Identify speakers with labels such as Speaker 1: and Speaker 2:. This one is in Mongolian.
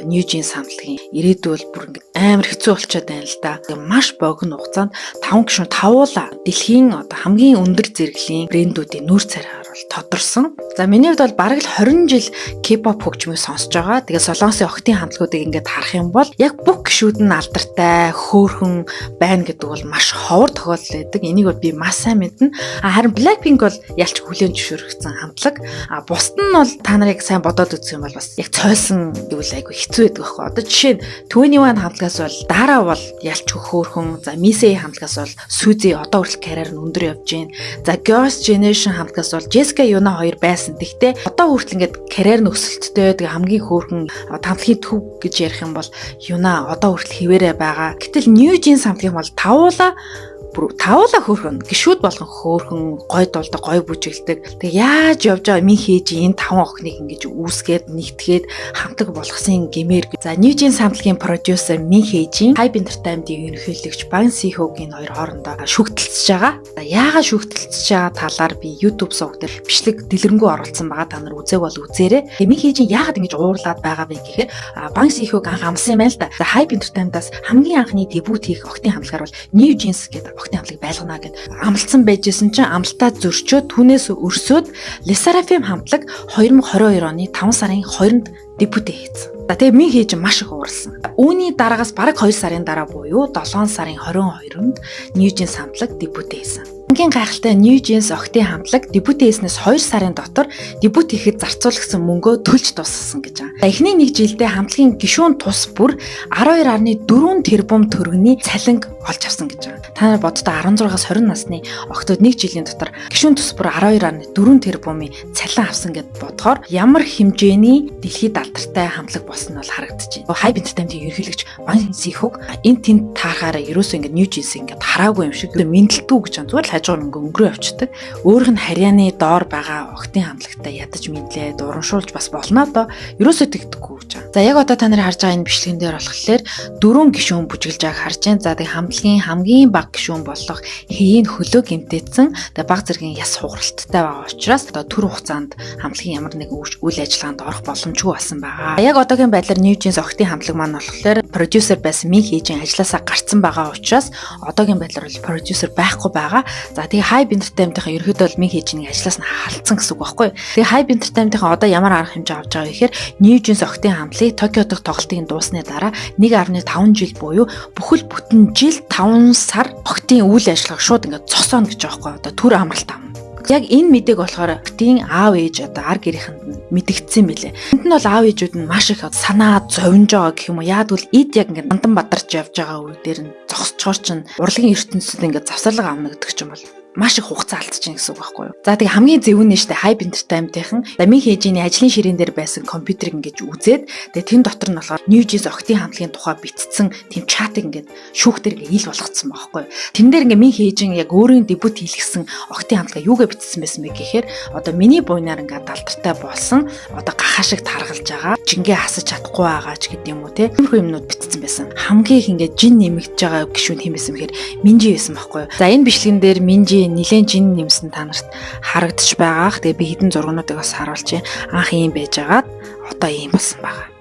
Speaker 1: New Jeans хамтлагийн ирээдүйд бүр ингээд амар хэцүү болчиход байна л да. Маш богино хугацаанд 5 гишүүн тавуулаа дэлхийн одоо хамгийн өндөр зэрэглэлийн брэндүүдийн нүүр царайгаар бол тодорсон. За миний хувьд бол бараг л 20 жил K-pop хөгжмийг сонсож байгаа. Тэгээд Солонгосын охтын хамтлагуудыг ингээд харах юм бол яг бүх гишүүд нь алдартай, хөөрхөн байна гэдэг бол маш ховор тохиолдол байдаг. Энийг бол би маш сайн мэднэ. Харин Blackpink бол ялч хүлээн зөвшөөрөгдсөн хамтлаг. Бусд нь бол та нарыг сайн бодоод үзэх юм бол бас яг цойсон гэвэл айгүй хэцүү байдаг байхгүй. Одоо жишээ нь 21 хамтлагаас бол Dara бол ялч хөөрхөн, за Missy хамтлагаас бол Suzy одоо хүртэл карьер нь өндөр явж байна. За Girls' Generation хамтлагаас бол Jessica Yuna хоёр байсан. Тэгтээ одоо хүртэл ингээд карьер нь өсөлттэй, тэгээ хамгийн хөөрхөн хамтлагийн төв гэж ярих юм бол Yuna одоо хүртэл хിവэрэ байгаа. Гэтэл New Jeans хамтлагийн бол тавуулаа хөөрхөн гişүүд болгон хөөрхөн гой дуулдаг, гой бүжиглдэг. Тэг яаж явж байгаа минь хийж энэ 5 охиныг ингэж үүсгээд нэгтгээд хамтлаг болгосон гэмээр. За New Jeans хамтлагийн продюсер Min Hye-жин Hype Entertainment-ийн ерөнхийлөгч Bang Si-hyuk-ийн хоёр хоорондоо шүгтэлцэж байгаа. За яагаад шүгтэлцэж байгаа талаар би YouTube суваг дээр бичлэг дэлгэрэнгүй оруулсан байгаа. Та нар үзег бол үзээрэй. Min Hye-жин яагаад ингэж уурлаад байгаа вэ гэхээр Bang Si-hyuk анх амсан юм байна л да. За Hype Entertainment-аас хамгийн анхны дебют хийх охтын хамтлагаар бол New Jeans гэдэг охтын хамтлаг байлгана гэд амлцсан байжсэн чинь амлалтаа зөрчөөд түүнээс өрсөөд Le Sserafim хамтлаг 2022 оны 5 сарын 2-нд дебют хийсэн. За тэгээ Min Hye-жин маш их ууралсан. Үүний дараагаас бараг 2 сарын дараа буюу 7 сарын 22-нд New Jeans хамтлаг дебют хийсэн. Хамгийн гайхалтай New Jeans охтын хамтлаг дебют хийснээс 2 сарын дотор дебют хийхэд зарцуулагдсан мөнгөө төлж дуусгасан гэж байгаа. Эхний нэг жилдээ хамтлагийн гишүүн тус бүр 12.4 тэрбум төгрөгийн цалинг олж авсан гэж байгаа. Та нар боддоо 16-аас 20 насны охтууд нэг жилийн дотор гишүүн тус бүр 12.4 тэрбумын цалин авсан гэд бодохоор ямар хэмжээний дэлхийд алдартай хамтлаг болсон нь бол харагдаж байна. Hype Entertainment-ийн ерөнхийлөгч Bang Si-hyuk энэ тэнд таарахаараа ерөөсөө ингэ New Jeans ингэ хараагүй юм шиг мэдлэлтүү гэж байна. Зүгээр л хажуугаар өнгөрөө явчихдаг. Өөрөх нь харьяаны доор байгаа охтын хамтлагтай ядаж мэдлээд урамшуулж бас болно доо. Ерөөсөө тэгдэггүй гэж байна. За яг одоо та нар харж байгаа энэ бичлэгэн дээр болохоор 4 гишүүн бүжиглж байгааг харж байна. За тэг хамтлагийн хамгийн бага гишүүн болох Hye-ийн хөлөө гэмтээдсэн. Тэг бага зэргийн яс хугаралттай байгаа учраас одоо түр хугацаанд хамтлагийн ямар нэг үйл ажиллагаанд орох боломжгүй болсон байгаа. Яг одоогийн байдлаар New Jeans охтын хамтлаг маань болохоор продюсер байсан Min Hye-жин ажилласаа гарцсан байгаа учраас одоогийн байдлаар бол продюсер байхгүй байгаа. За тэгээ Hype Entertainment-ийн ерөөдөө бол Min Hye-жиний ажлаас нь халдсан гэсэн үг байхгүй. Тэгээ Hype Entertainment-ийн одоо ямар арга хэмжээ авч байгаа вэ гэхээр New Jeans охтын хамтлагийг Токио дахь тоглолтын дуусны дараа 1.5 жил буюу бүхэл бүтэн жил 5 сар охтын үйл ажиллагааг шууд ингээд зогсооно гэж байгаа байхгүй. Одоо түр амралт авна. Яг энэ мэдээг болохоор охтын аав ээж одоо ар гэрийнхэнд нь мэдэгдсэн билээ. Энд нь бол аав ээжүүд нь маш их санаа зовж байгаа гэх юм уу. Яагвал эд яг ингээд бандан бадарч явж байгаа үе дээр нь зогсчоор чинь урлагийн ертөнцид ингээд завсарлага авна гэдэг ч юм бол маш их хугацаа алдчихна гэсэн үг байхгүй юу. За тэгээ хамгийн зөв нь штэ Hype Entertainment-ийн Min Hye-жиний ажлын ширээн дээр байсан компьютерыг ингэж үзээд тэгээ тэн дотор нь болохоор New Jeans охтын хамтлагийн тухай битцсэн тийм чатыг ингэж шүүхтэр ингэ ил болгоцсон байхгүй юу. Тэн дээр ингэ Min Hye-жин яг өөрийн дебют хийлгэсэн охтын хамтлага юугээ битцсэн байсан бэ гэхээр одоо миний буйнаар ингэ алдартай болсон одоо гахаа шиг таргалж байгаа жингээ хасаж чадахгүй байгаа ч гэдэг юм уу те. Тиймэрхүү юмнууд битцсэн байсан. Хамгийн их ингэ жин нэмэгдэж байгаа гишүүн хэм байсан гэхээр Minji байсан байхгүй юу. За энэ бичлэгэн дээр Minji нилээн жин нэмсэн та нарт харагдчих байгаах. Тэгээ би хэдэн зургуудыг бас харуулж анх ийм байж агаад одоо ийм болсон байгаа.